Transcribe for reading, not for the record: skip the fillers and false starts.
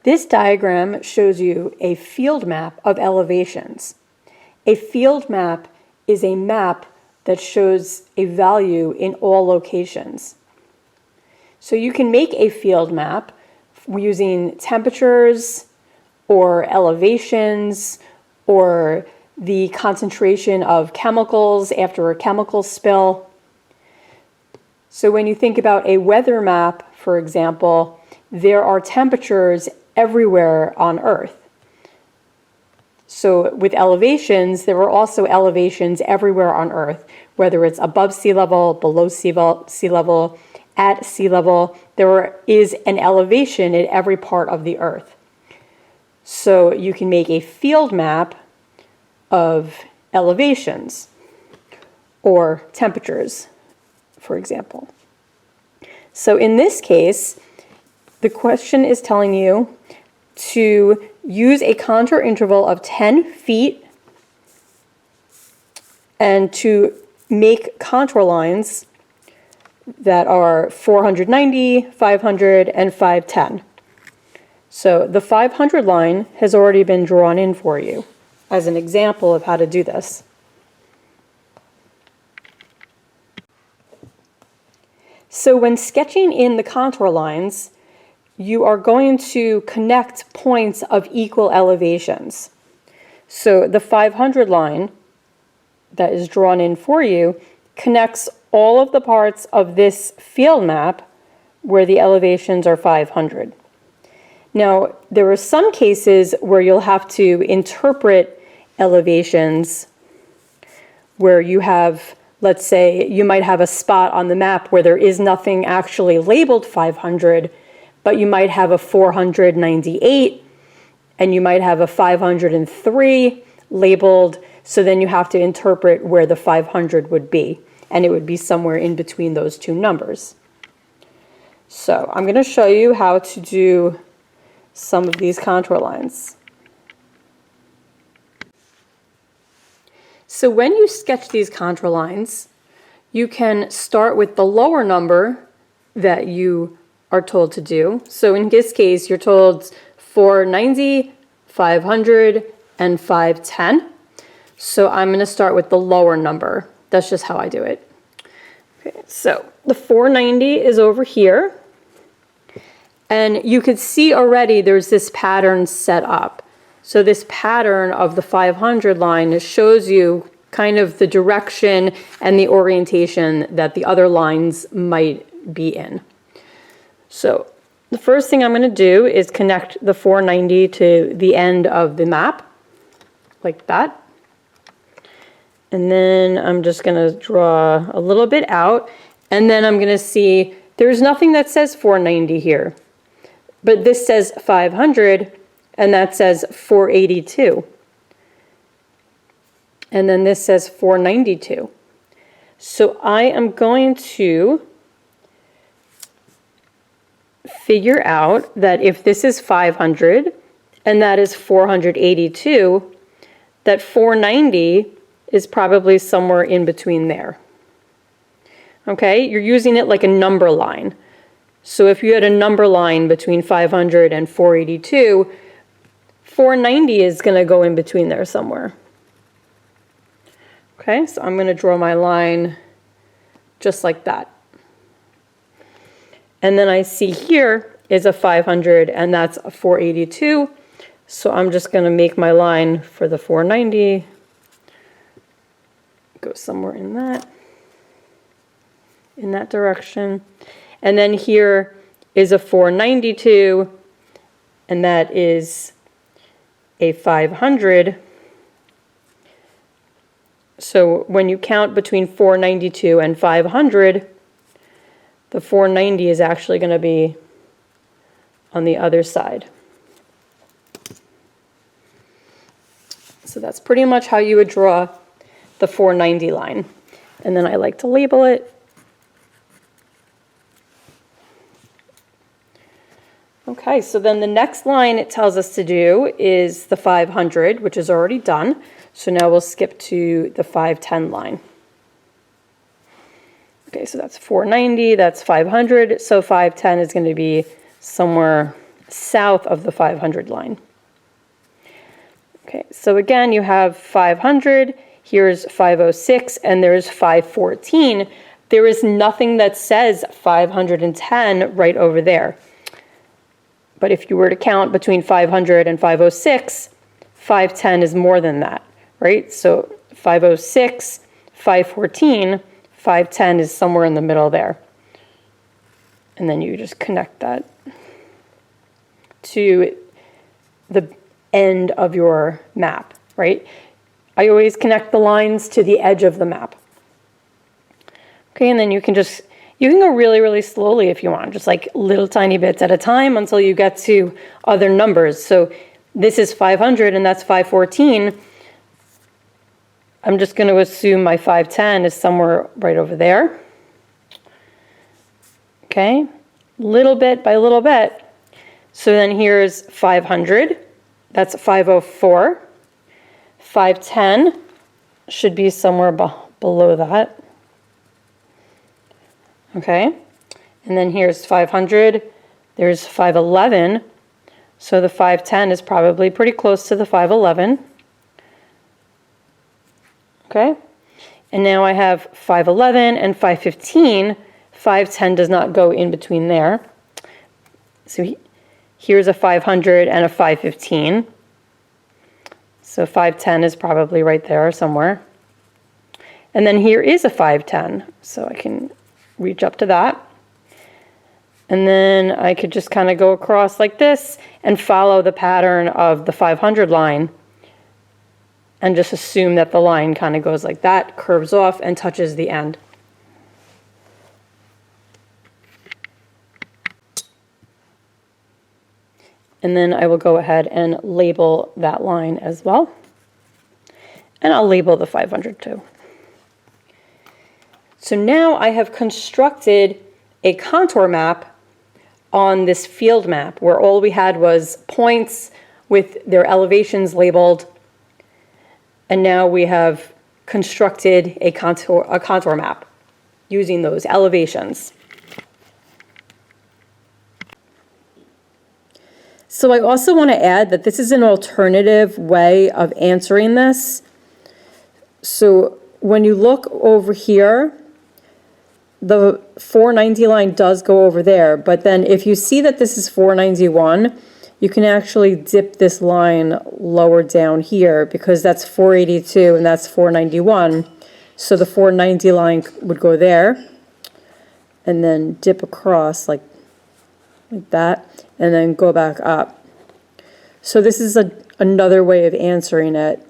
This diagram shows you a field map of elevations. A field map is a map that shows a value in all locations. So you can make a field map using temperatures or elevations or the concentration of chemicals after a chemical spill. So when you think about a weather map, for example, there are temperatures everywhere on Earth. So with elevations, there are also elevations everywhere on Earth, whether it's above sea level, below sea level, at sea level. There is an elevation in every part of the Earth. So you can make a field map of elevations or temperatures, for example. So in this case, the question is telling you to use a contour interval of 10 feet and to make contour lines that are 490, 500, and 510. So the 500 line has already been drawn in for you as an example of how to do this. So when sketching in the contour lines, you are going to connect points of equal elevations. So the 500 line that is drawn in for you connects all of the parts of this field map where the elevations are 500. Now, there are some cases where you'll have to interpret elevations where you have, let's say, you might have a spot on the map where there is nothing actually labeled 500, but you might have a 498 and you might have a 503 labeled, so then you have to interpret where the 500 would be, and it would be somewhere in between those two numbers. So I'm going to show you how to do some of these contour lines. So when you sketch these contour lines, you can start with the lower number that you are told to do. So in this case, you're told 490, 500, and 510. So I'm going to start with the lower number. That's just how I do it. Okay, so the 490 is over here. And you could see already there's this pattern set up. So this pattern of the 500 line shows you kind of the direction and the orientation that the other lines might be in. So the first thing I'm going to do is connect the 490 to the end of the map, like that. And then I'm just going to draw a little bit out, and then I'm going to see there's nothing that says 490 here. But this says 500, and that says 482. And then this says 492. So I am going to figure out that if this is 500 and that is 482, that 490 is probably somewhere in between there. Okay, you're using it like a number line. So if you had a number line between 500 and 482, 490 is going to go in between there somewhere. Okay, so I'm going to draw my line just like that. And then I see here is a 500, and that's a 482. So I'm just going to make my line for the 490. Go somewhere in that direction. And then here is a 492, and that is a 500. So when you count between 492 and 500, the 490 is actually going to be on the other side. So that's pretty much how you would draw the 490 line. And then I like to label it. Okay, so then the next line it tells us to do is the 500, which is already done. So now we'll skip to the 510 line. Okay, so that's 490, that's 500, so 510 is going to be somewhere south of the 500 line. Okay, so again, you have 500, here's 506, and there's 514. There is nothing that says 510 right over there. But if you were to count between 500 and 506, 510 is more than that, right? So 506, 514, 510 is somewhere in the middle there. And then you just connect that to the end of your map, right? I always connect the lines to the edge of the map. Okay, and then you can go really, really slowly if you want, just like little tiny bits at a time until you get to other numbers. So this is 500 and that's 514. I'm just going to assume my 510 is somewhere right over there. Okay, little bit by little bit. So then here's 500, that's 504. 510 should be somewhere below that. Okay, and then here's 500, there's 511, so the 510 is probably pretty close to the 511. Okay, and now I have 511 and 515. 510 does not go in between there. So here's a 500 and a 515. So 510 is probably right there somewhere. And then here is a 510, so I can reach up to that. And then I could just kind of go across like this and follow the pattern of the 500 line and just assume that the line kind of goes like that, curves off, and touches the end. And then I will go ahead and label that line as well. And I'll label the 500 too. So now I have constructed a contour map on this field map where all we had was points with their elevations labeled. And now we have constructed a contour map using those elevations. So I also want to add that this is an alternative way of answering this. So when you look over here, the 490 line does go over there, but then if you see that this is 491, you can actually dip this line lower down here because that's 482 and that's 491. So the 490 line would go there and then dip across like that and then go back up. So this is another way of answering it.